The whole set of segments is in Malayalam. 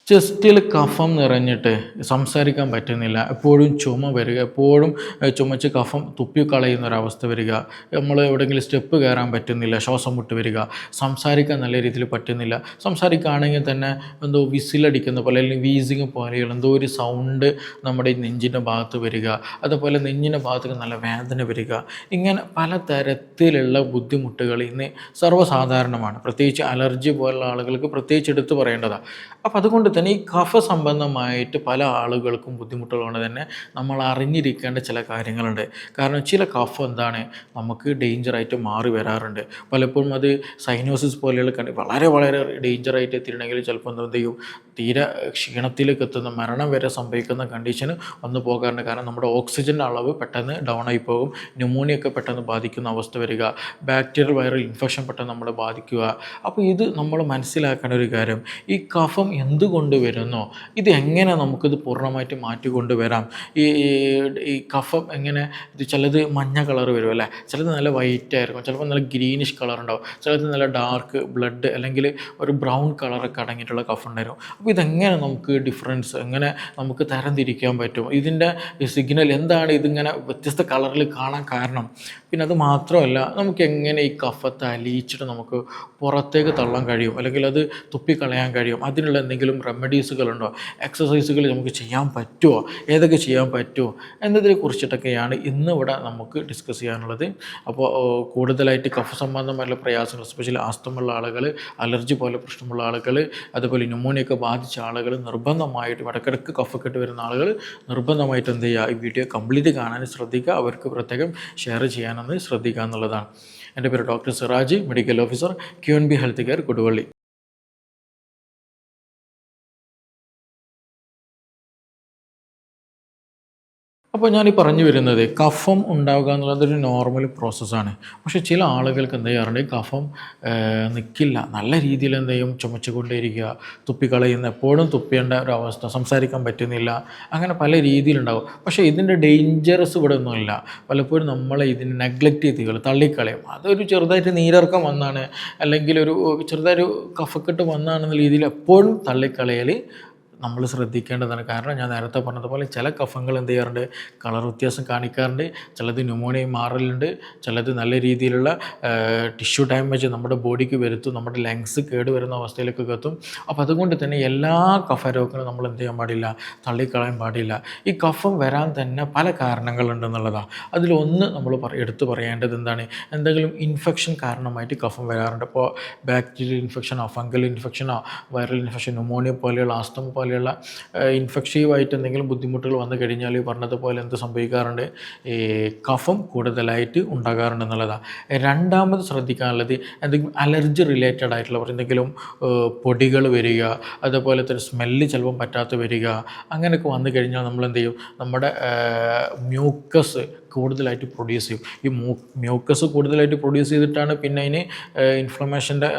ചെസ്റ്റിൽ കഫം നിറഞ്ഞിട്ട് സംസാരിക്കാൻ പറ്റുന്നില്ല, എപ്പോഴും ചുമ വരിക, എപ്പോഴും ചുമച്ച് കഫം തുപ്പിക്കളയുന്ന ഒരവസ്ഥ വരിക, നമ്മൾ എവിടെയെങ്കിലും സ്റ്റെപ്പ് കയറാൻ പറ്റുന്നില്ല, ശ്വാസം മുട്ട് വരിക, സംസാരിക്കാൻ നല്ല രീതിയിൽ പറ്റുന്നില്ല, സംസാരിക്കുകയാണെങ്കിൽ തന്നെ എന്തോ വിസിലടിക്കുന്ന പോലെ അല്ലെങ്കിൽ വീസിങ് പോലെയുള്ള എന്തോ ഒരു സൗണ്ട് നമ്മുടെ ഈ നെഞ്ചിൻ്റെ ഭാഗത്ത് വരിക, അതുപോലെ നെഞ്ചിൻ്റെ ഭാഗത്തേക്ക് നല്ല വേദന വരിക, ഇങ്ങനെ പലതരത്തിലുള്ള ബുദ്ധിമുട്ടുകൾ ഇന്ന് സർവ്വസാധാരണമാണ്. പ്രത്യേകിച്ച് അലർജി പോലുള്ള ആളുകൾക്ക് പ്രത്യേകിച്ച് എടുത്തു പറയേണ്ടതാണ്. അപ്പോൾ അതുകൊണ്ട് തന്നെ ഈ കഫ സംബന്ധമായിട്ട് പല ആളുകൾക്കും ബുദ്ധിമുട്ടുള്ളതുകൊണ്ട് തന്നെ നമ്മൾ അറിഞ്ഞിരിക്കേണ്ട ചില കാര്യങ്ങളുണ്ട്. കാരണം ചില കഫം എന്താണ് നമുക്ക് ഡേഞ്ചറായിട്ട് മാറി വരാറുണ്ട്. പലപ്പോഴും അത് സൈനോസിസ് പോലെയുള്ള വളരെ വളരെ ഡേഞ്ചറായിട്ട് എത്തിയിട്ടുണ്ടെങ്കിൽ ചിലപ്പോൾ എന്ത് ചെയ്യും, തീരെ ക്ഷീണത്തിലേക്ക് എത്തുന്ന മരണം വരെ സംഭവിക്കുന്ന കണ്ടീഷന് വന്നു പോകാറുണ്ട്. കാരണം നമ്മുടെ ഓക്സിജൻ്റെ അളവ് പെട്ടെന്ന് ഡൗൺ ആയി പോകും, ന്യൂമോണിയൊക്കെ പെട്ടെന്ന് ബാധിക്കുന്ന അവസ്ഥ വരിക, ബാക്ടീരിയൽ വൈറൽ ഇൻഫെക്ഷൻ പെട്ടെന്ന് നമ്മളെ ബാധിക്കുക. അപ്പോൾ ഇത് നമ്മൾ മനസ്സിലാക്കേണ്ട ഒരു കാര്യം, ഈ കഫം എന്തുകൊണ്ട് വരുന്നോ, ഇത് എങ്ങനെ നമുക്കിത് പൂർണ്ണമായിട്ട് മാറ്റിക്കൊണ്ടുവരാം. ഈ കഫം എങ്ങനെ, ഇത് ചിലത് മഞ്ഞ കളർ വരും അല്ലേ, ചിലത് നല്ല വൈറ്റ് ആയിരിക്കും, ചിലപ്പോൾ നല്ല ഗ്രീനിഷ് കളർ ഉണ്ടാവും, ചിലത് നല്ല ഡാർക്ക് ബ്ലഡ് അല്ലെങ്കിൽ ഒരു ബ്രൗൺ കളറൊക്കെ അടങ്ങിയിട്ടുള്ള കഫം ഉണ്ടായിരുന്നു. അപ്പോൾ ഇതെങ്ങനെ നമുക്ക് ഡിഫറൻസ് എങ്ങനെ നമുക്ക് തരംതിരിക്കാൻ പറ്റും, ഇതിൻ്റെ സിഗ്നൽ എന്താണ്, ഇതിങ്ങനെ വ്യത്യസ്ത കളറിൽ കാണാൻ കാരണം. പിന്നെ അത് മാത്രമല്ല, നമുക്ക് എങ്ങനെ ഈ കഫത്തെ അലിയിച്ചിട്ട് നമുക്ക് പുറത്തേക്ക് തള്ളാൻ കഴിയും, അല്ലെങ്കിൽ അത് തുപ്പിക്കളയാൻ കഴിയും, അതിനുള്ള എന്തെങ്കിലും റെമഡീസുകളുണ്ടോ, എക്സസൈസുകൾ നമുക്ക് ചെയ്യാൻ പറ്റുമോ, ഏതൊക്കെ ചെയ്യാൻ പറ്റുമോ എന്നതിനെ കുറിച്ചിട്ടൊക്കെയാണ് ഇന്നിവിടെ നമുക്ക് ഡിസ്കസ് ചെയ്യാനുള്ളത്. അപ്പോൾ കൂടുതലായിട്ട് കഫ സംബന്ധമായിട്ടുള്ള പ്രയാസങ്ങൾ, എസ്പെഷ്യലി ആസ്തമുള്ള ആളുകൾ, അലർജി പോലെ പ്രശ്നമുള്ള ആളുകൾ, അതുപോലെ ന്യൂമോണിയൊക്കെ ബാധിച്ച ആളുകൾ, നിർബന്ധമായിട്ടും ഇടയ്ക്കിടയ്ക്ക് കഫക്കെട്ട് വരുന്ന ആളുകൾ നിർബന്ധമായിട്ട് എന്ത് ചെയ്യുക, ഈ വീഡിയോ കംപ്ലീറ്റ് കാണാൻ ശ്രദ്ധിക്കുക, അവർക്ക് പ്രത്യേകം ഷെയർ ചെയ്യാനെന്ന് ശ്രദ്ധിക്കുക എന്നുള്ളതാണ്. എൻ്റെ പേര് doctor Siraj, medical officer, QNB health care, Koduvally. അപ്പോൾ ഞാൻ ഈ പറഞ്ഞു വരുന്നത്, കഫം ഉണ്ടാവുക എന്നുള്ളതൊരു നോർമൽ പ്രോസസ്സാണ്. പക്ഷേ ചില ആളുകൾക്ക് എന്ത് ചെയ്യാറുണ്ട്, കഫം നിൽക്കില്ല, നല്ല രീതിയിൽ എന്ത് ചെയ്യും, ചുമച്ചുകൊണ്ടേയിരിക്കുക, തുപ്പിക്കളയുന്ന, എപ്പോഴും തുപ്പേണ്ട ഒരു അവസ്ഥ, സംസാരിക്കാൻ പറ്റുന്നില്ല, അങ്ങനെ പല രീതിയിലുണ്ടാകും. പക്ഷേ ഇതിൻ്റെ ഡേഞ്ചറസ് ഇവിടെ ഒന്നുമില്ല. പലപ്പോഴും നമ്മളെ ഇതിന് നെഗ്ലക്റ്റ് ചെയ്ത് തള്ളിക്കളയും. അതൊരു ചെറുതായിട്ട് നീരിറക്കം വന്നാണ്, അല്ലെങ്കിൽ ഒരു ചെറുതായൊരു കഫക്കെട്ട് വന്നാണെന്ന രീതിയിൽ എപ്പോഴും തള്ളിക്കളയൽ നമ്മൾ ശ്രദ്ധിക്കേണ്ടതാണ്. കാരണം ഞാൻ നേരത്തെ പറഞ്ഞതുപോലെ ചില കഫങ്ങൾ എന്ത് ചെയ്യാറുണ്ട്, കളർ വ്യത്യാസം കാണിക്കാറുണ്ട്, ചിലത് ന്യൂമോണിയ മാറലുണ്ട്, ചിലത് നല്ല രീതിയിലുള്ള ടിഷ്യൂ ഡാമേജ് നമ്മുടെ ബോഡിക്ക് വരുത്തും, നമ്മുടെ ലങ്സ് കേടുവരുന്ന അവസ്ഥയിലേക്കൊക്കെ എത്തും. അപ്പോൾ അതുകൊണ്ട് തന്നെ എല്ലാ കഫ രോഗങ്ങളും നമ്മൾ എന്ത് ചെയ്യാൻ പാടില്ല, തള്ളിക്കളയാൻ പാടില്ല. ഈ കഫം വരാൻ തന്നെ പല കാരണങ്ങളുണ്ടെന്നുള്ളതാണ്. അതിലൊന്ന് നമ്മൾ എടുത്തു പറയേണ്ടത് എന്താണ്, എന്തെങ്കിലും ഇൻഫെക്ഷൻ കാരണമായിട്ട് കഫം വരാറുണ്ട്. ഇപ്പോൾ ബാക്ടീരിയൽ ഇൻഫെക്ഷനോ, ഫംഗൽ ഇൻഫെക്ഷനോ, വൈറൽ ഇൻഫെക്ഷൻ, ന്യൂമോണിയ പോലെയുള്ള, ആസ്തമ പോലെയുള്ള ഇൻഫെക്ഷീവായിട്ട് എന്തെങ്കിലും ബുദ്ധിമുട്ടുകൾ വന്നു കഴിഞ്ഞാൽ ഈ പറഞ്ഞതുപോലെ എന്ത് സംഭവിക്കാറുണ്ട്, ഈ കഫം കൂടുതലായിട്ട് ഉണ്ടാകാറുണ്ടെന്നുള്ളതാണ്. രണ്ടാമത് ശ്രദ്ധിക്കാനുള്ളത്, എന്തെങ്കിലും അലർജി റിലേറ്റഡ് ആയിട്ടുള്ള എന്തെങ്കിലും പൊടികൾ വരിക, അതുപോലെ തന്നെ സ്മെല്ല് ചിലപ്പം പറ്റാത്ത വരിക, അങ്ങനെയൊക്കെ വന്നു കഴിഞ്ഞാൽ നമ്മൾ എന്ത് ചെയ്യും, നമ്മുടെ മ്യൂക്കസ് കൂടുതലായിട്ട് പ്രൊഡ്യൂസ് ചെയ്യും. ഈ മ്യൂക്കസ് കൂടുതലായിട്ട് പ്രൊഡ്യൂസ് ചെയ്തിട്ടാണ് പിന്നെ അതിന് ഇൻഫ്ലമേഷൻ്റെ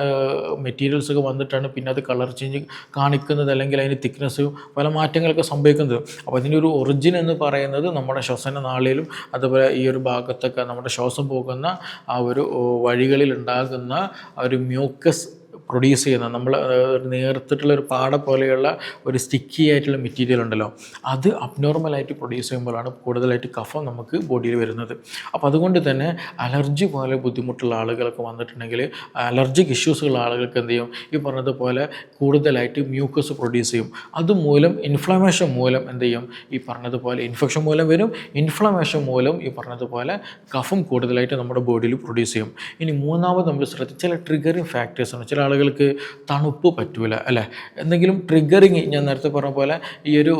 മെറ്റീരിയൽസൊക്കെ വന്നിട്ടാണ് പിന്നെ അത് കളർ ചേഞ്ച് കാണിക്കുന്നത്, അല്ലെങ്കിൽ അതിന് തിക്നെസ് പല മാറ്റങ്ങളൊക്കെ സംഭവിക്കുന്നത്. അപ്പോൾ അതിൻ്റെ ഒരു ഒറിജിൻ എന്ന് പറയുന്നത് നമ്മുടെ ശ്വസന നാളിയിലും അതുപോലെ ഈ ഒരു ഭാഗത്തൊക്കെ നമ്മുടെ ശ്വാസം പോകുന്ന ആ ഒരു വഴികളിൽ ഉണ്ടാകുന്ന ആ ഒരു മ്യൂക്കസ് പ്രൊഡ്യൂസ് ചെയ്യുന്ന, നമ്മൾ നേർത്തിട്ടുള്ളൊരു പാട പോലെയുള്ള ഒരു സ്റ്റിക്കി ആയിട്ടുള്ള മെറ്റീരിയൽ ഉണ്ടല്ലോ, അത് അബ്നോർമലായിട്ട് പ്രൊഡ്യൂസ് ചെയ്യുമ്പോഴാണ് കൂടുതലായിട്ട് കഫം നമുക്ക് ബോഡിയിൽ വരുന്നത്. അപ്പോൾ അതുകൊണ്ട് തന്നെ അലർജി പോലെ ബുദ്ധിമുട്ടുള്ള ആളുകളൊക്കെ വന്നിട്ടുണ്ടെങ്കിൽ, അലർജിക് ഇഷ്യൂസുള്ള ആളുകൾക്ക് എന്ത് ചെയ്യും, ഈ പറഞ്ഞതുപോലെ കൂടുതലായിട്ട് മ്യൂക്കസ് പ്രൊഡ്യൂസ് ചെയ്യും. അതുമൂലം ഇൻഫ്ലമേഷൻ മൂലം എന്ത് ചെയ്യും, ഈ പറഞ്ഞതുപോലെ ഇൻഫെക്ഷൻ മൂലം വരും, ഇൻഫ്ലമേഷൻ മൂലം ഈ പറഞ്ഞതുപോലെ കഫം കൂടുതലായിട്ട് നമ്മുടെ ബോഡിയിൽ പ്രൊഡ്യൂസ് ചെയ്യും. ഇനി മൂന്നാമത് നമ്മൾ ശ്രദ്ധിച്ച ചില ട്രിഗറിങ് ഫാക്ടേഴ്സാണ്. ചില ആളുകൾക്ക് തണുപ്പ് പറ്റൂല അല്ലേ, എന്തെങ്കിലും ട്രിഗറിങ്, ഞാൻ നേരത്തെ പറഞ്ഞ പോലെ ഈ ഒരു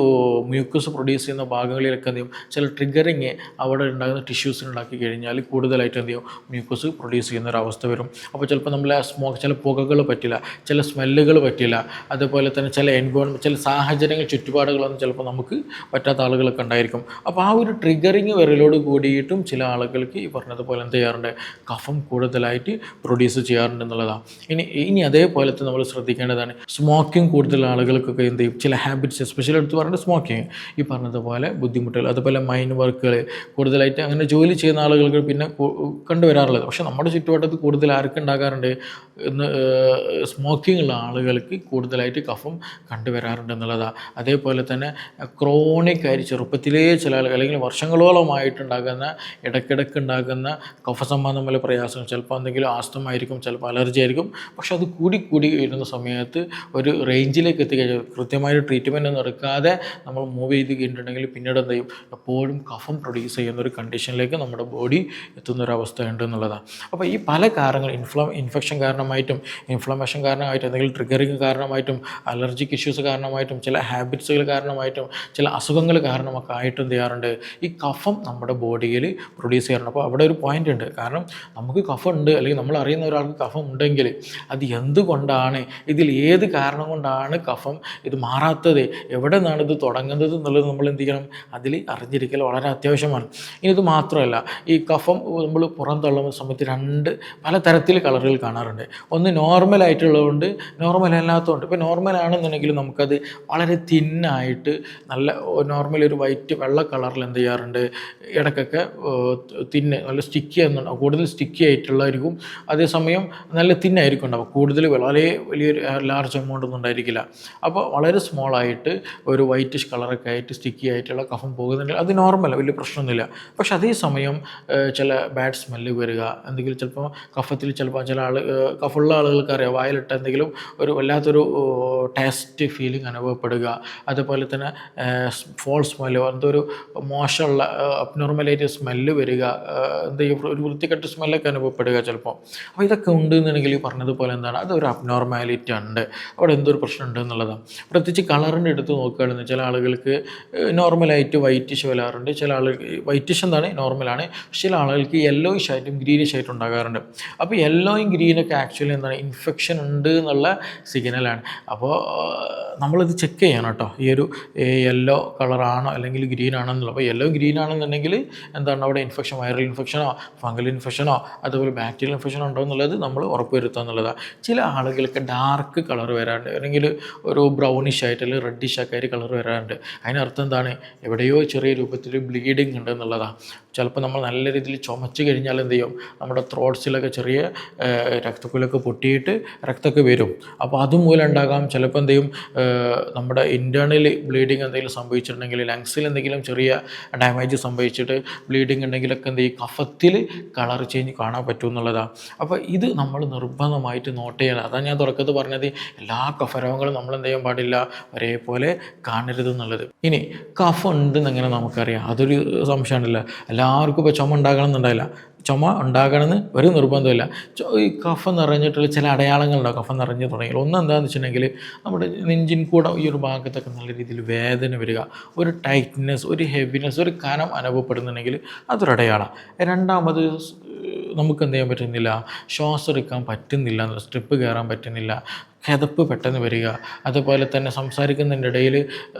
മ്യൂക്കസ് പ്രൊഡ്യൂസ് ചെയ്യുന്ന ഭാഗങ്ങളിലൊക്കെ എന്ത് ചെയ്യും, ചില ട്രിഗറിങ് അവിടെ ഉണ്ടാകുന്ന ടിഷ്യൂസിന് ഉണ്ടാക്കി കഴിഞ്ഞാൽ കൂടുതലായിട്ട് എന്ത് ചെയ്യും, മ്യൂക്കസ് പ്രൊഡ്യൂസ് ചെയ്യുന്ന ഒരു അവസ്ഥ വരും. അപ്പോൾ ചിലപ്പോൾ നമ്മൾ ചില പുകകൾ പറ്റില്ല, ചില സ്മെല്ലുകൾ പറ്റില്ല, അതുപോലെ തന്നെ ചില എൻവയോൺമെൻറ്റ്, ചില സാഹചര്യങ്ങൾ, ചുറ്റുപാടുകളൊന്നും ചിലപ്പോൾ നമുക്ക് പറ്റാത്ത ആളുകളൊക്കെ ഉണ്ടായിരിക്കും. അപ്പോൾ ആ ഒരു ട്രിഗറിങ് വരലോട് കൂടിയിട്ടും ചില ആളുകൾക്ക് ഈ പറഞ്ഞതുപോലെ എന്ത് ചെയ്യാറുണ്ട്, കഫം കൂടുതലായിട്ട് പ്രൊഡ്യൂസ് ചെയ്യാറുണ്ട് എന്നുള്ളതാണ്. ഇനി അതേപോലെ തന്നെ നമ്മൾ ശ്രദ്ധിക്കേണ്ടതാണ് സ്മോക്കിംഗ് കൂടുതൽ ആളുകൾക്കൊക്കെ എന്ത് ചെയ്യും ചില ഹാബിറ്റ്സ് എസ്പെഷ്യലി എടുത്ത് പറഞ്ഞിട്ട് സ്മോക്കിങ് ഈ പറഞ്ഞതുപോലെ ബുദ്ധിമുട്ടുകൾ അതുപോലെ മൈൻഡ് വർക്കുകൾ കൂടുതലായിട്ട് അങ്ങനെ ജോലി ചെയ്യുന്ന ആളുകൾക്ക് പിന്നെ കണ്ടുവരാറുള്ളത്. പക്ഷേ നമ്മുടെ ചുറ്റുവട്ടത്ത് കൂടുതൽ ആർക്ക് ഉണ്ടാകാറുണ്ട് ഇന്ന് സ്മോക്കിംഗ് ഉള്ള ആളുകൾക്ക് കൂടുതലായിട്ട് കഫം കണ്ടുവരാറുണ്ട് എന്നുള്ളതാണ്. അതേപോലെ തന്നെ ക്രോണിക് ആയിട്ട് ചെറുപ്പത്തിലേ ചില ആളുകൾ അല്ലെങ്കിൽ വർഷങ്ങളോളമായിട്ടുണ്ടാകുന്ന ഇടയ്ക്കിടയ്ക്ക് ഉണ്ടാകുന്ന കഫ സംബന്ധമായ പ്രയാസങ്ങൾ ചിലപ്പോൾ എന്തെങ്കിലും ആസ്തമായിരിക്കും, ചിലപ്പോൾ അലർജി ആയിരിക്കും. പക്ഷെ അത് കൂടി വരുന്ന സമയത്ത് ഒരു റേഞ്ചിലേക്ക് എത്തിക്കഴിഞ്ഞാൽ കൃത്യമായിട്ട് ട്രീറ്റ്മെൻറ്റ് ഒന്നും എടുക്കാതെ നമ്മൾ മൂവ് ചെയ്ത് കഴിഞ്ഞിട്ടുണ്ടെങ്കിൽ പിന്നീട് എന്ത് ചെയ്യും എപ്പോഴും കഫം പ്രൊഡ്യൂസ് ചെയ്യുന്ന ഒരു കണ്ടീഷനിലേക്ക് നമ്മുടെ ബോഡി എത്തുന്നൊരവസ്ഥ ഉണ്ട് എന്നുള്ളതാണ്. അപ്പോൾ ഈ പല കാരണങ്ങൾ ഇൻഫെക്ഷൻ കാരണമായിട്ടും ഇൻഫ്ലമേഷൻ കാരണമായിട്ടും എന്തെങ്കിലും ട്രിഗറിങ് കാരണമായിട്ടും അലർജിക് ഇഷ്യൂസ് കാരണമായിട്ടും ചില ഹാബിറ്റ്സുകൾ കാരണമായിട്ടും ചില അസുഖങ്ങൾ കാരണമൊക്കെ ആയിട്ട് എന്ത് ചെയ്യാറുണ്ട് ഈ കഫം നമ്മുടെ ബോഡിയിൽ പ്രൊഡ്യൂസ് ചെയ്യാറുണ്ട്. അപ്പോൾ അവിടെ ഒരു പോയിൻ്റ് ഉണ്ട്. കാരണം നമുക്ക് കഫം ഉണ്ട് അല്ലെങ്കിൽ നമ്മൾ അറിയുന്ന ഒരാൾക്ക് കഫം ഉണ്ടെങ്കിൽ അത് എന്തുകൊണ്ടാണ്, ഇതിൽ ഏത് കാരണം കൊണ്ടാണ് കഫം ഇത് മാറാത്തത്, എവിടെ നിന്നാണ് ഇത് തുടങ്ങുന്നത് എന്നുള്ളത് നമ്മൾ എന്ത് ചെയ്യണം, അതിൽ അറിഞ്ഞിരിക്കൽ വളരെ അത്യാവശ്യമാണ്. ഇനി ഇത് മാത്രമല്ല, ഈ കഫം നമ്മൾ പുറന്തള്ളുന്ന സമയത്ത് പല തരത്തിൽ കളറുകൾ കാണാറുണ്ട്. ഒന്ന് നോർമലായിട്ടുള്ളതുകൊണ്ട് നോർമൽ അല്ലാത്തതുകൊണ്ട്. ഇപ്പോൾ നോർമലാണെന്നുണ്ടെങ്കിൽ നമുക്കത് വളരെ തിന്നായിട്ട് നല്ല നോർമൽ ഒരു വൈറ്റ് വെള്ള കളറിൽ എന്ത് ചെയ്യാറുണ്ട് ഇടയ്ക്കൊക്കെ നല്ല സ്റ്റിക്കി എന്നുണ്ടാവും, കൂടുതൽ സ്റ്റിക്കി ആയിട്ടുള്ളതായിരിക്കും. അതേസമയം നല്ല തിന്നായിരിക്കും ഉണ്ടാവും, കൂടുതൽ വളരെ വലിയൊരു ലാർജ് എമൗണ്ട് ഒന്നും ഉണ്ടായിരിക്കില്ല. അപ്പോൾ വളരെ സ്മോളായിട്ട് ഒരു വൈറ്റിഷ് കളറൊക്കെ ആയിട്ട് സ്റ്റിക്കി ആയിട്ടുള്ള കഫം പോകുന്നുണ്ടെങ്കിൽ അത് നോർമൽ, വലിയ പ്രശ്നമൊന്നുമില്ല. പക്ഷെ അതേസമയം ചില ബാഡ് സ്മെല്ല് വരിക, എന്തെങ്കിലും ചിലപ്പോൾ കഫത്തിൽ ചിലപ്പോൾ ചില കഫുള്ള ആളുകൾക്ക് അറിയാം വായിലിട്ട് എന്തെങ്കിലും ഒരു വല്ലാത്തൊരു ടേസ്റ്റ് ഫീലിംഗ് അനുഭവപ്പെടുക. അതുപോലെ തന്നെ ഫോൾ സ്മെല്ലോ എന്തോ ഒരു മോശമുള്ള അബ്നോർമലായിട്ട് സ്മെല്ല് വരിക, ഒരു വൃത്തികെട്ട സ്മെല്ലൊക്കെ അനുഭവപ്പെടുക ചിലപ്പോൾ. അപ്പോൾ ഇതൊക്കെ ഉണ്ട് എന്നുണ്ടെങ്കിൽ ഈ പറഞ്ഞതുപോലെ എന്താണ് അതൊരു അബ്നോർമാലിറ്റി ഉണ്ട്, അവിടെ എന്തൊരു പ്രശ്നം ഉണ്ട് എന്നുള്ളതാണ്. പ്രത്യേകിച്ച് കളറിൻ്റെ എടുത്ത് നോക്കുകയാണെന്ന് ചില ആളുകൾക്ക് നോർമലായിട്ട് വൈറ്റിഷ് വരാറുണ്ട്, ചില ആളുകൾക്ക് വൈറ്റിഷ് എന്താണ് നോർമലാണ്, പക്ഷേ ചില ആളുകൾക്ക് യെല്ലോയിഷ് ആയിട്ടും ഗ്രീനിഷ് ആയിട്ടും ഉണ്ടാകാറുണ്ട്. അപ്പോൾ യെല്ലോയും ഗ്രീനൊക്കെ ആക്ച്വലി എന്താണ് ഇൻഫെക്ഷൻ ഉണ്ട് എന്നുള്ള സിഗ്നലാണ്. അപ്പോൾ നമ്മളിത് ചെക്ക് ചെയ്യണം കേട്ടോ, ഈ ഒരു യെല്ലോ കളറാണോ അല്ലെങ്കിൽ ഗ്രീൻ ആണോ എന്നുള്ളത്. അപ്പോൾ യെല്ലോ ഗ്രീൻ ആണെന്നുണ്ടെങ്കിൽ എന്താണ് അവിടെ ഇൻഫെക്ഷൻ, വൈറൽ ഇൻഫെക്ഷനോ ഫംഗൽ ഇൻഫെക്ഷനോ അതുപോലെ ബാക്ടീരിയൽ ഇൻഫെക്ഷനോ ഉണ്ടോ എന്നുള്ളത് നമ്മൾ ഉറപ്പുവരുത്തുക എന്നുള്ളതാണ്. ചില ആളുകൾക്ക് ഡാർക്ക് കളർ വരാറുണ്ട്, അല്ലെങ്കിൽ ഒരു ബ്രൗണിഷ് ആയിട്ട് അല്ലെങ്കിൽ റെഡിഷ് ഒക്കെ ആയിട്ട് കളർ വരാറുണ്ട്. അതിനർത്ഥം എന്താണ് എവിടെയോ ചെറിയ രൂപത്തിൽ ബ്ലീഡിങ് ഉണ്ട് എന്നുള്ളതാണ്. ചിലപ്പോൾ നമ്മൾ നല്ല രീതിയിൽ ചുമച്ച് കഴിഞ്ഞാൽ എന്ത് ചെയ്യും, നമ്മുടെ ത്രോട്ട്സിലൊക്കെ ചെറിയ രക്തക്കുലൊക്കെ പൊട്ടിയിട്ട് രക്തമൊക്കെ വരും. അപ്പോൾ അതുമൂലം ഉണ്ടാകാം. ചിലപ്പോൾ എന്ത് ചെയ്യും നമ്മുടെ ഇൻറ്റേർണലി ബ്ലീഡിങ് എന്തെങ്കിലും സംഭവിച്ചിട്ടുണ്ടെങ്കിൽ, ലങ്സിൽ എന്തെങ്കിലും ചെറിയ ഡാമേജ് സംഭവിച്ചിട്ട് ബ്ലീഡിങ് ഉണ്ടെങ്കിലൊക്കെ എന്ത് ചെയ്യും കഫത്തിൽ കളർ ചേഞ്ച് കാണാൻ പറ്റും എന്നുള്ളതാണ്. അപ്പോൾ ഇത് നമ്മൾ നിർബന്ധമായിട്ട് നോട്ട് ചെയ്യണം. അതാണ് ഞാൻ തുടക്കത്തിൽ പറഞ്ഞത്, എല്ലാ കഫരോഗങ്ങളും നമ്മൾ എന്ത് ചെയ്യാൻ പാടില്ല, ഒരേപോലെ കാണരുത് എന്നുള്ളത്. ഇനി കഫം ഉണ്ടെന്ന് എങ്ങനെ നമുക്കറിയാം, അതൊരു സംശയമുണ്ടല്ലോ. എല്ലാവർക്കും ഇപ്പോൾ ചുമ ഉണ്ടാകണം എന്നുണ്ടായില്ല, ചുമ ഉണ്ടാകണമെന്ന് ഒരു നിർബന്ധമില്ല. ഈ കഫം നിറഞ്ഞിട്ടുള്ള ചില അടയാളങ്ങളുണ്ടാകും കഫം നിറഞ്ഞ് തുടങ്ങി. ഒന്ന് എന്താണെന്ന് വെച്ചിട്ടുണ്ടെങ്കിൽ നമ്മുടെ നെഞ്ചിൻ കൂടെ ഈ ഒരു ഭാഗത്തൊക്കെ നല്ല രീതിയിൽ വേദന വരിക, ഒരു ടൈറ്റ്നെസ്, ഒരു ഹെവിനെസ്, ഒരു കനം അനുഭവപ്പെടുന്നുണ്ടെങ്കിൽ അതൊരു അടയാളം. രണ്ടാമത് നമുക്ക് എന്ത് ചെയ്യാൻ പറ്റുന്നില്ല, ശ്വാസം എടുക്കാൻ പറ്റുന്നില്ല, സ്ട്രിപ്പ് കയറാൻ പറ്റുന്നില്ല, കിതപ്പ് പെട്ടെന്ന് വരിക. അതുപോലെ തന്നെ സംസാരിക്കുന്നതിൻ്റെ ഇടയിൽ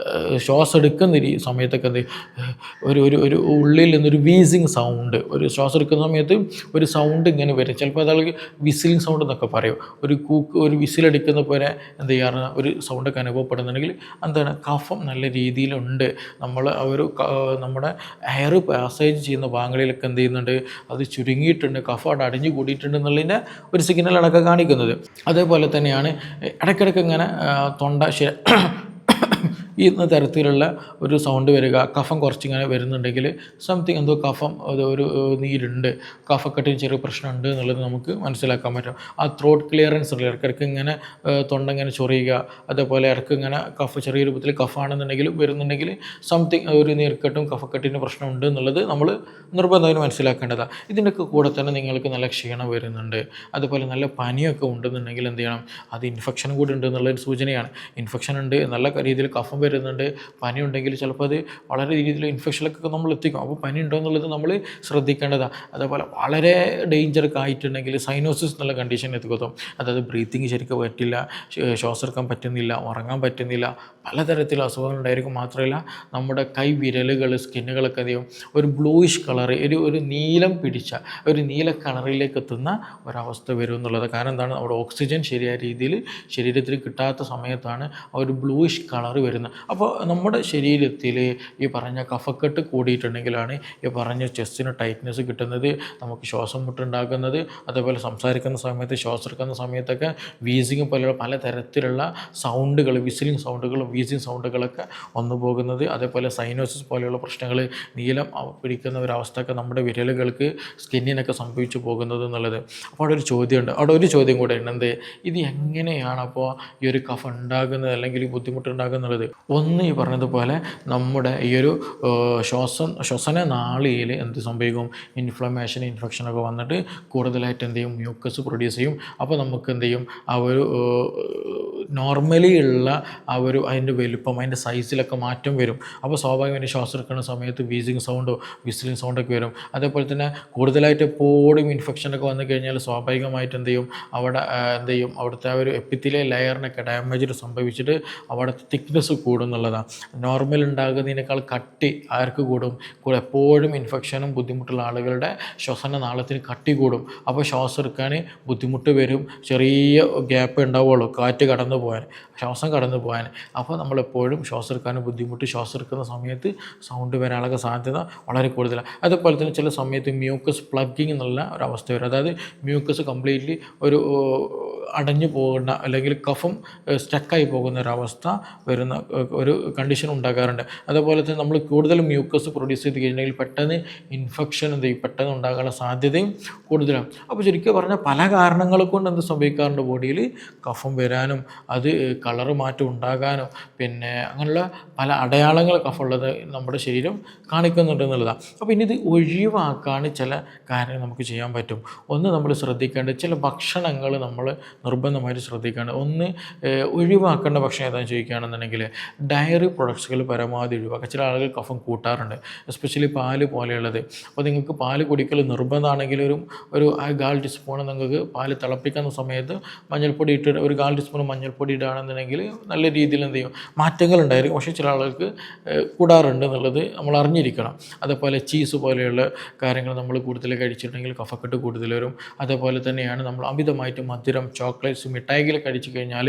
ശ്വാസം എടുക്കുന്ന സമയത്തൊക്കെ എന്ത് ഒരു ഉള്ളിൽ നിന്നൊരു വീസിങ് സൗണ്ട്, ഒരു ശ്വാസം എടുക്കുന്ന സമയത്ത് ഒരു സൗണ്ട് ഇങ്ങനെ വരും. ചിലപ്പോൾ അതാൾക്ക് വിസിലിംഗ് സൗണ്ട് എന്നൊക്കെ പറയും. ഒരു വിസിലടിക്കുന്ന പോലെ എന്ത് ചെയ്യാറ് ഒരു സൗണ്ടൊക്കെ അനുഭവപ്പെടുന്നുണ്ടെങ്കിൽ എന്താണ് കഫം നല്ല രീതിയിലുണ്ട്. നമ്മൾ നമ്മുടെ എയർ പാസേജ് ചെയ്യുന്ന ഭാഗങ്ങളിലൊക്കെ എന്ത് ചെയ്യുന്നുണ്ട്, അത് ചുരുങ്ങിയിട്ടുണ്ട്, കഫം അവിടെ അടിഞ്ഞു കൂടിയിട്ടുണ്ട് എന്നുള്ളതിൻ്റെ ഒരു സിഗ്നലാണ് അതൊക്കെ കാണിക്കുന്നത്. അതേപോലെ തന്നെയാണ് ഇടയ്ക്കിടയ്ക്ക് ഇങ്ങനെ തൊണ്ട ഈ തരത്തിലുള്ള ഒരു സൗണ്ട് വരിക, കഫം കുറച്ചിങ്ങനെ വരുന്നുണ്ടെങ്കിൽ സംതിങ് എന്തോ കഫം ഒരു നീരുണ്ട്, കഫക്കെട്ടിന് ചെറിയ പ്രശ്നമുണ്ട് എന്നുള്ളത് നമുക്ക് മനസ്സിലാക്കാൻ പറ്റും. ആ ത്രോട്ട് ക്ലിയറൻസ് ഉള്ള ഇടയ്ക്കിടയ്ക്ക് ഇങ്ങനെ തൊണ്ട ഇങ്ങനെ ചൊറിയുക, അതേപോലെ ഇടയ്ക്ക് ഇങ്ങനെ ചെറിയ രൂപത്തിൽ കഫാണെന്നുണ്ടെങ്കിൽ വരുന്നുണ്ടെങ്കിൽ സംതിങ് ഒരു നീർക്കെട്ടും കഫക്കെട്ടിന് പ്രശ്നമുണ്ട് എന്നുള്ളത് നമ്മൾ നിർബന്ധമായും മനസ്സിലാക്കേണ്ടതാണ്. ഇതിൻ്റെയൊക്കെ കൂടെ തന്നെ നിങ്ങൾക്ക് നല്ല ക്ഷീണം വരുന്നുണ്ട്, അതുപോലെ നല്ല പനിയൊക്കെ ഉണ്ടെന്നുണ്ടെങ്കിൽ എന്ത് ചെയ്യണം, അത് ഇൻഫെക്ഷൻ കൂടി ഉണ്ട് എന്നുള്ളൊരു സൂചനയാണ്. ഇൻഫെക്ഷൻ ഉണ്ട്, നല്ല രീതിയിൽ കഫം വരുന്നുണ്ട്, പനി ഉണ്ടെങ്കിൽ ചിലപ്പോൾ അത് വളരെ രീതിയിൽ ഇൻഫെക്ഷനിലൊക്കെ നമ്മൾ എത്തിക്കും. അപ്പോൾ പനി ഉണ്ടോ എന്നുള്ളത് നമ്മൾ ശ്രദ്ധിക്കേണ്ടതാണ്. അതേപോലെ വളരെ ഡേഞ്ചറൊക്കെ ആയിട്ടുണ്ടെങ്കിൽ സൈനോസിസ് എന്നുള്ള കണ്ടീഷൻ എത്തിക്കും. അതായത് ബ്രീത്തിങ് ശരിക്കും പറ്റില്ല, ശ്വാസം എടുക്കാൻ പറ്റുന്നില്ല, ഉറങ്ങാൻ പറ്റുന്നില്ല, പലതരത്തിലുള്ള അസുഖങ്ങൾ ഉണ്ടായിരിക്കും. മാത്രമല്ല നമ്മുടെ കൈ വിരലുകൾ സ്കിന്നുകളൊക്കെ എന്ത് ചെയ്യും, ഒരു ബ്ലൂയിഷ് കളർ, ഒരു നീലം പിടിച്ച ഒരു നീല കളറിലേക്ക് എത്തുന്ന ഒരവസ്ഥ വരും എന്നുള്ളത്. കാരണം എന്താണ്, അവിടെ ഓക്സിജൻ ശരിയായ രീതിയിൽ ശരീരത്തിൽ കിട്ടാത്ത സമയത്താണ് ആ ഒരു ബ്ലൂയിഷ് കളർ വരുന്നത്. അപ്പോൾ നമ്മുടെ ശരീരത്തിൽ ഈ പറഞ്ഞ കഫക്കെട്ട് കൂടിയിട്ടുണ്ടെങ്കിലാണ് ഈ പറഞ്ഞ ചെസ്റ്റിന് ടൈറ്റ്നസ് കിട്ടുന്നത്, നമുക്ക് ശ്വാസം മുട്ടുണ്ടാക്കുന്നത്, അതേപോലെ സംസാരിക്കുന്ന സമയത്ത് ശ്വാസം എടുക്കുന്ന സമയത്തൊക്കെ വീസിങ് പോലെയുള്ള പലതരത്തിലുള്ള സൗണ്ടുകൾ, വിസിലിംഗ് സൗണ്ടുകളും വീസിങ് സൗണ്ടുകളൊക്കെ വന്നു പോകുന്നത്. അതേപോലെ സൈനോസിസ് പോലെയുള്ള പ്രശ്നങ്ങൾ, നീലം പിടിക്കുന്ന ഒരവസ്ഥയൊക്കെ നമ്മുടെ വിരലുകൾക്ക് സ്കിന്നിനൊക്കെ സംഭവിച്ചു പോകുന്നത് എന്നുള്ളത്. അപ്പോൾ അവിടെ ഒരു ചോദ്യമുണ്ട്, അവിടെ ഒരു ചോദ്യം കൂടെ ഉണ്ട്, എന്ത്, ഇത് എങ്ങനെയാണ് അപ്പോൾ ഈ ഒരു കഫ ഉണ്ടാകുന്നത് അല്ലെങ്കിൽ ബുദ്ധിമുട്ടുണ്ടാകുന്നുള്ളത്. ഒന്ന് ഈ പറഞ്ഞതുപോലെ നമ്മുടെ ഈ ഒരു ശ്വസന നാളിയിൽ എന്ത് സംഭവിക്കും, ഇൻഫെക്ഷനൊക്കെ വന്നിട്ട് കൂടുതലായിട്ട് എന്ത് ചെയ്യും, മ്യൂക്കസ് പ്രൊഡ്യൂസ് ചെയ്യും. അപ്പോൾ നമുക്ക് എന്ത് ചെയ്യും, ആ ഒരു നോർമലി ഉള്ള ആ ഒരു അതിൻ്റെ വലുപ്പം, അതിൻ്റെ സൈസിലൊക്കെ മാറ്റം വരും. അപ്പോൾ സ്വാഭാവികമായിട്ട് ശ്വാസം എടുക്കുന്ന സമയത്ത് വീസിങ് സൗണ്ടോ വിസിലിംഗ് സൗണ്ടൊക്കെ വരും. അതേപോലെ തന്നെ കൂടുതലായിട്ട് എപ്പോഴും ഇൻഫെക്ഷനൊക്കെ വന്നു കഴിഞ്ഞാൽ സ്വാഭാവികമായിട്ട് എന്ത് ചെയ്യും, അവിടെ എന്ത് ചെയ്യും, അവിടുത്തെ ആ ഒരു എപ്പിത്തിലിയൽ ലെയറിനൊക്കെ ഡാമേജ് സംഭവിച്ചിട്ട് അവിടുത്തെ തിക്നെസ് കൂടും എന്നുള്ളതാണ്. നോർമൽ ഉണ്ടാകുന്നതിനേക്കാൾ കട്ടി ആർക്ക് കൂടും, എപ്പോഴും ഇൻഫെക്ഷനും ബുദ്ധിമുട്ടുള്ള ആളുകളുടെ ശ്വസന നാളത്തിന് കട്ടി കൂടും. അപ്പോൾ ശ്വാസം എടുക്കാൻ ബുദ്ധിമുട്ട് വരും, ചെറിയ ഗ്യാപ്പ് ഉണ്ടാവുള്ളൂ കാറ്റ് കടന്നു പോകാൻ, ശ്വാസം കടന്നു പോകാൻ. അപ്പോൾ നമ്മളെപ്പോഴും ശ്വാസം എടുക്കാനും ബുദ്ധിമുട്ട്, ശ്വാസം എടുക്കുന്ന സമയത്ത് സൗണ്ട് വരാനുള്ള സാധ്യത വളരെ കൂടുതലാണ്. അതുപോലെ തന്നെ ചില സമയത്ത് മ്യൂക്കസ് പ്ലഗിങ് എന്നുള്ള ഒരവസ്ഥ വരും. അതായത് മ്യൂക്കസ് കംപ്ലീറ്റ്ലി ഒരു അടഞ്ഞു പോകുന്ന അല്ലെങ്കിൽ കഫം സ്റ്റക്കായി പോകുന്ന ഒരവസ്ഥ വരുന്ന ഒരു കണ്ടീഷൻ ഉണ്ടാകാറുണ്ട്. അതുപോലെ തന്നെ നമ്മൾ കൂടുതൽ മ്യൂക്കസ് പ്രൊഡ്യൂസ് ചെയ്ത് കഴിഞ്ഞിട്ടുണ്ടെങ്കിൽ പെട്ടെന്ന് ഇൻഫെക്ഷൻ എന്ത് ചെയ്യും, പെട്ടെന്ന് ഉണ്ടാകാനുള്ള സാധ്യതയും കൂടുതലാണ്. അപ്പോൾ ശരിക്കും പറഞ്ഞാൽ പല കാരണങ്ങൾ കൊണ്ട് എന്ത് സംഭവിക്കാറുണ്ട്, ബോഡിയിൽ കഫം വരാനും അത് കളറ് മാറ്റം ഉണ്ടാകാനും പിന്നെ അങ്ങനെയുള്ള പല അടയാളങ്ങൾ കഫമുള്ളത് നമ്മുടെ ശരീരം കാണിക്കുന്നുണ്ട് എന്നുള്ളതാണ്. അപ്പോൾ ഇനി ഇത് ഒഴിവാക്കാൻ ചില കാര്യങ്ങൾ നമുക്ക് ചെയ്യാൻ പറ്റും. ഒന്ന് നമ്മൾ ശ്രദ്ധിക്കേണ്ടത്, ചില ഭക്ഷണങ്ങൾ നമ്മൾ നിർബന്ധമായിട്ട് ശ്രദ്ധിക്കേണ്ടത്, ഒന്ന് ഒഴിവാക്കേണ്ട ഭക്ഷണം ഏതാണെന്ന് ചോദിക്കുകയാണെന്നുണ്ടെങ്കിൽ ഡയറി പ്രൊഡക്ട്സുകൾ പരമാവധി ഒഴിവാക്കുക. ചില ആളുകൾ കഫം കൂട്ടാറുണ്ട്, എസ്പെഷ്യലി പാല് പോലെയുള്ളത്. അപ്പോൾ നിങ്ങൾക്ക് പാല് കുടിക്കൽ നിർബന്ധമാണെങ്കിൽ ഒരു 1/4 ടീസ്പൂൺ നിങ്ങൾക്ക് പാല് തിളപ്പിക്കുന്ന സമയത്ത് മഞ്ഞൾപ്പൊടി ഇട്ട് ഒരു 1/4 ടീസ്പൂൺ മഞ്ഞൾപ്പൊടി ഇടുകയാണെന്നുണ്ടെങ്കിൽ നല്ല രീതിയിൽ എന്ത് ചെയ്യും, മാറ്റങ്ങൾ ഉണ്ടായിരിക്കും. പക്ഷേ ചില ആളുകൾക്ക് കൂടാറുണ്ട് എന്നുള്ളത് നമ്മൾ അറിഞ്ഞിരിക്കണം. അതേപോലെ ചീസ് പോലെയുള്ള കാര്യങ്ങൾ നമ്മൾ കൂടുതൽ കഴിച്ചിട്ടുണ്ടെങ്കിൽ കഫക്കെട്ട് കൂടുതൽ വരും. അതേപോലെ തന്നെയാണ് നമ്മൾ അമിതമായിട്ട് മധുരം, ചോക്ലേറ്റ്സ്, മിഠായികൾ കഴിച്ചു കഴിഞ്ഞാൽ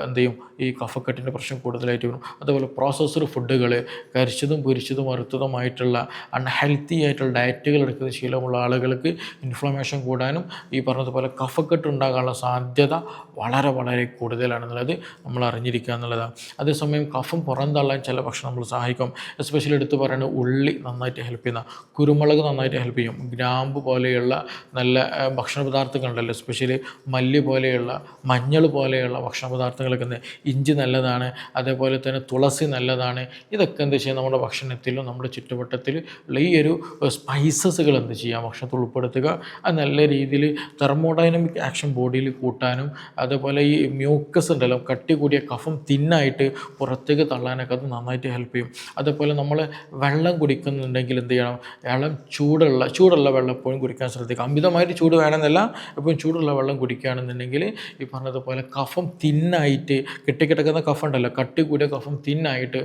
എന്ത് ചെയ്യും, ഈ കഫക്കെട്ടിൻ്റെ പ്രശ്നം കൂടുതലായിട്ട് വരും. അതുപോലെ പ്രോസസ്ഡ് ഫുഡുകൾ, കരിച്ചതും പൊരിച്ചതും വറുത്തതുമായിട്ടുള്ള അൺഹെൽത്തി ആയിട്ടുള്ള ഡയറ്റുകൾ എടുക്കുന്ന ശീലമുള്ള ആളുകൾക്ക് ഇൻഫ്ലമേഷൻ കൂടാനും ഈ പറഞ്ഞതുപോലെ കഫക്കെട്ട് ഉണ്ടാകാനുള്ള സാധ്യത വളരെ വളരെ കൂടുതലാണെന്നുള്ളത് നമ്മൾ അറിഞ്ഞിരിക്കുക എന്നുള്ളതാണ്. അതേസമയം കഫം പുറന്തള്ളാൻ ചില ഭക്ഷണം നമ്മൾ സഹായിക്കും. എസ്പെഷ്യലി എടുത്ത് പറയുന്നത് ഉള്ളി നന്നായിട്ട് ഹെൽപ്പ് ചെയ്യുന്ന, കുരുമുളക് നന്നായിട്ട് ഹെൽപ്പ് ചെയ്യും, ഗ്രാമ്പ് പോലെയുള്ള നല്ല ഭക്ഷണ പദാർത്ഥങ്ങളുണ്ടല്ലോ, എസ്പെഷ്യലി മല്ലി പോലെയുള്ള, മഞ്ഞൾ പോലെയുള്ള ഭക്ഷണ പദാർത്ഥങ്ങളൊക്കെ ഇഞ്ചി നല്ലതാണ്. അതേപോലെ തന്നെ തുളസി നല്ലതാണ്. ഇതൊക്കെ എന്ത് ചെയ്യാം, നമ്മുടെ ഭക്ഷണത്തിലും നമ്മുടെ ചുറ്റുവട്ടത്തിൽ ഉള്ള ഈ ഒരു സ്പൈസസുകൾ എന്ത് ചെയ്യാം, ഭക്ഷണത്തിൽ ഉൾപ്പെടുത്തുക. അത് നല്ല രീതിയിൽ തെർമോഡൈനമിക് ആക്ഷൻ ബോഡിയിൽ കൂട്ടാനും അതേപോലെ ഈ മ്യൂക്കസ് ഉണ്ടല്ലോ, കട്ടി കൂടിയ കഫം തിന്നായിട്ട് പുറത്തേക്ക് തള്ളാനൊക്കെ അത് നന്നായിട്ട് ഹെൽപ്പ് ചെയ്യും. അതേപോലെ നമ്മൾ വെള്ളം കുടിക്കുന്നുണ്ടെങ്കിൽ എന്ത് ചെയ്യണം, വെള്ളം ചൂടുള്ള വെള്ളം എപ്പോഴും കുടിക്കാൻ ശ്രദ്ധിക്കുക. അമിതമായിട്ട് ചൂട് വേണമെന്നല്ല, എപ്പോഴും ചൂടുള്ള വെള്ളം കുടിക്കുകയാണെന്നുണ്ടെങ്കിൽ ഈ പറഞ്ഞതുപോലെ കഫം തിന്നായിട്ട് കെട്ടിക്കിടക്കുന്ന കഫം ഉണ്ടല്ലോ, കട്ടി കൂടിയ കഫം തിന്നായിട്ട്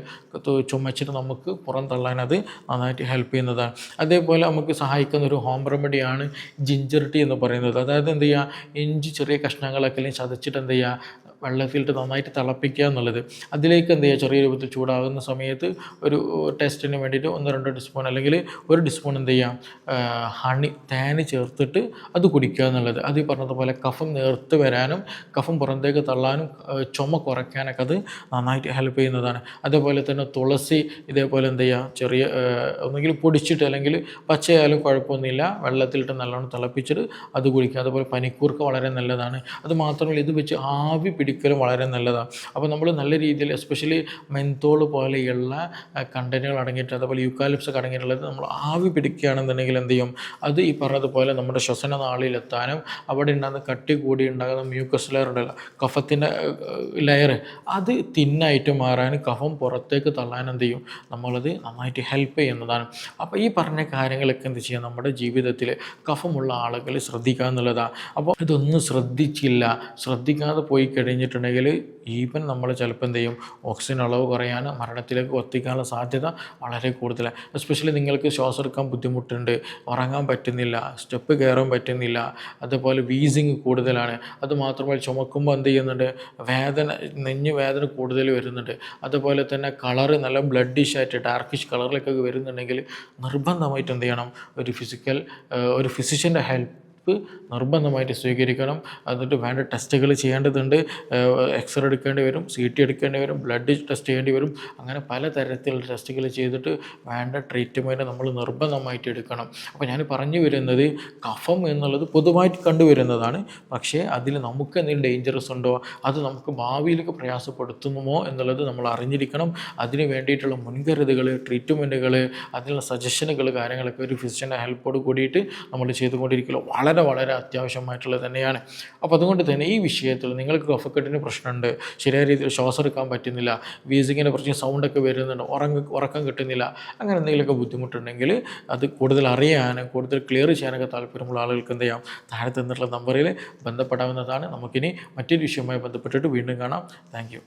ചുമച്ചിട്ട് നമുക്ക് പുറം തള്ളാൻ അത് നന്നായിട്ട് ഹെൽപ്പ് ചെയ്യുന്നതാണ്. അതേപോലെ നമുക്ക് സഹായിക്കുന്ന ഒരു ഹോം റെമഡിയാണ് ജിഞ്ചർ ടീ എന്ന് പറയുന്നത്. അതായത് എന്ത് ചെയ്യുക, ഇഞ്ചി ചെറിയ കഷ്ണങ്ങളൊക്കെ അല്ലെങ്കിൽ ചതച്ചിട്ട് എന്ത് ചെയ്യുക, വെള്ളത്തിലിട്ട് നന്നായിട്ട് തിളപ്പിക്കുക എന്നുള്ളത്. അതിലേക്ക് എന്ത് ചെയ്യുക, ചെറിയ രൂപത്തിൽ ചൂടാകുന്ന സമയത്ത് ഒരു ടേസ്റ്റിന് വേണ്ടിയിട്ട് 1-2 ടീസ്പൂൺ അല്ലെങ്കിൽ 1 ടീസ്പൂൺ എന്ത് ചെയ്യാം, തേന് ചേർത്തിട്ട് അത് കുടിക്കുക എന്നുള്ളത്. അത് ഈ പറഞ്ഞതുപോലെ കഫം നേർത്ത് വരാനും കഫം പുറത്തേക്ക് തള്ളാനും ചുമ കുറയ്ക്കാനൊക്കെ അത് നന്നായിട്ട് ഹെൽപ്പ് ചെയ്യുന്നതാണ്. അതേപോലെ തന്നെ തുളസി ഇതേപോലെ എന്ത് ചെയ്യുക, ചെറിയ ഒന്നെങ്കിൽ പൊടിച്ചിട്ട് അല്ലെങ്കിൽ പച്ചയായാലും കുഴപ്പമൊന്നുമില്ല, വെള്ളത്തിലിട്ട് നല്ലോണം തിളപ്പിച്ചിട്ട് അത് കുടിക്കുക. അതുപോലെ പനിക്കൂർക്ക വളരെ നല്ലതാണ്. അത് മാത്രമല്ല ഇത് വെച്ച് ആവി പിടിക്കുക പിടിക്കലും വളരെ നല്ലതാണ്. അപ്പോൾ നമ്മൾ നല്ല രീതിയിൽ എസ്പെഷ്യലി മെൻതോൾ പോലെയുള്ള കണ്ടന്റുകൾ അടങ്ങിയിട്ട്, അതുപോലെ യൂക്കാലിപ്സ് ഒക്കെ അടങ്ങിയിട്ടുള്ളത് നമ്മൾ ആവി പിടിക്കുകയാണെന്നുണ്ടെങ്കിൽ എന്ത് ചെയ്യും, അത് ഈ പറഞ്ഞതുപോലെ നമ്മുടെ ശ്വസന നാളിയിലെത്താനും അവിടെ ഉണ്ടാകുന്ന കട്ടി കൂടി ഉണ്ടാകുന്ന മ്യൂക്കസ് ലെയർ ഉണ്ടല്ലോ, കഫത്തിൻ്റെ ലെയർ, അത് തിന്നായിട്ട് മാറാൻ, കഫം പുറത്തേക്ക് തള്ളാൻ എന്ത് ചെയ്യും, നമ്മളത് നന്നായിട്ട് ഹെൽപ്പ് ചെയ്യുന്നതാണ്. അപ്പോൾ ഈ പറഞ്ഞ കാര്യങ്ങളൊക്കെ എന്ത് ചെയ്യുക, നമ്മുടെ ജീവിതത്തിൽ കഫമുള്ള ആളുകൾ ശ്രദ്ധിക്കുക എന്നുള്ളതാണ്. അപ്പോൾ ഇതൊന്നും ശ്രദ്ധിക്കാതെ പോയി കഴിഞ്ഞിട്ടുണ്ടെങ്കിൽ ഈവൻ നമ്മൾ ചിലപ്പോൾ എന്ത് ചെയ്യും, ഓക്സിജൻ അളവ് കുറയാൻ, മരണത്തിലേക്ക് എത്തിക്കാനുള്ള സാധ്യത വളരെ കൂടുതലാണ്. എസ്പെഷ്യലി നിങ്ങൾക്ക് ശ്വാസം എടുക്കാൻ ബുദ്ധിമുട്ടുണ്ട്, ഉറങ്ങാൻ പറ്റുന്നില്ല, സ്റ്റെപ്പ് കയറാൻ പറ്റുന്നില്ല, അതുപോലെ വീസിങ് കൂടുതലാണ്, അതുമാത്രമല്ല ചുമക്കുമ്പോൾ എന്ത് ചെയ്യുന്നുണ്ട്, നെഞ്ഞ് വേദന കൂടുതൽ വരുന്നുണ്ട്, അതുപോലെ തന്നെ കളറ് നല്ല ബ്ലഡിഷ് ആയിട്ട് ഡാർക്കിഷ് കളറിലേക്കൊക്കെ വരുന്നുണ്ടെങ്കിൽ നിർബന്ധമായിട്ട് എന്ത് ചെയ്യണം, ഒരു ഫിസിഷ്യൻ്റെ ഹെൽപ്പ് നിർബന്ധമായിട്ട് സ്വീകരിക്കണം. എന്നിട്ട് വേണ്ട ടെസ്റ്റുകൾ ചെയ്യേണ്ടതുണ്ട്, എക്സ്റേ എടുക്കേണ്ടി വരും, CT എടുക്കേണ്ടി വരും, ബ്ലഡ് ടെസ്റ്റ് ചെയ്യേണ്ടി വരും, അങ്ങനെ പലതരത്തിലുള്ള ടെസ്റ്റുകൾ ചെയ്തിട്ട് വേണ്ട ട്രീറ്റ്മെൻറ്റ് നമ്മൾ നിർബന്ധമായിട്ട് എടുക്കണം. അപ്പോൾ ഞാൻ പറഞ്ഞു വരുന്നത്, കഫം എന്നുള്ളത് പൊതുവായിട്ട് കണ്ടുവരുന്നതാണ്, പക്ഷേ അതിൽ നമുക്ക് എന്തെങ്കിലും ഡേഞ്ചറസ് ഉണ്ടോ, അത് നമുക്ക് ഭാവിയിലേക്ക് പ്രയാസപ്പെടുത്തുമോ എന്നുള്ളത് നമ്മൾ അറിഞ്ഞിരിക്കണം. അതിന് വേണ്ടിയിട്ടുള്ള മുൻകരുതലുകൾ, ട്രീറ്റ്മെൻറ്റുകൾ, അതിനുള്ള സജഷനുകൾ, കാര്യങ്ങളൊക്കെ ഒരു ഫിസിഷ്യൻ്റെ ഹെൽപ്പോട് കൂടിയിട്ട് നമ്മൾ ചെയ്തുകൊണ്ടിരിക്കുക വളരെ അത്യാവശ്യമായിട്ടുള്ളത് തന്നെയാണ്. അപ്പോൾ അതുകൊണ്ട് തന്നെ ഈ വിഷയത്തിൽ നിങ്ങൾക്ക് കഫക്കെട്ടിന് പ്രശ്നമുണ്ട്, ശരിയായ രീതിയിൽ ശ്വാസം എടുക്കാൻ പറ്റുന്നില്ല, വീസിങ്ങിൻ്റെ പ്രശ്നം, സൗണ്ടൊക്കെ വരുന്നുണ്ട്, ഉറക്കം കിട്ടുന്നില്ല, അങ്ങനെ എന്തെങ്കിലുമൊക്കെ ബുദ്ധിമുട്ടുണ്ടെങ്കിൽ അത് കൂടുതൽ അറിയാനും കൂടുതൽ ക്ലിയർ ചെയ്യാനൊക്കെ താല്പര്യമുള്ള ആളുകൾക്ക് എന്ത് ചെയ്യാം, താഴെ തന്നിട്ടുള്ള നമ്പറിൽ ബന്ധപ്പെടാവുന്നതാണ്. നമുക്കിനി മറ്റൊരു വിഷയവുമായി ബന്ധപ്പെട്ടിട്ട് വീണ്ടും കാണാം. Thank you.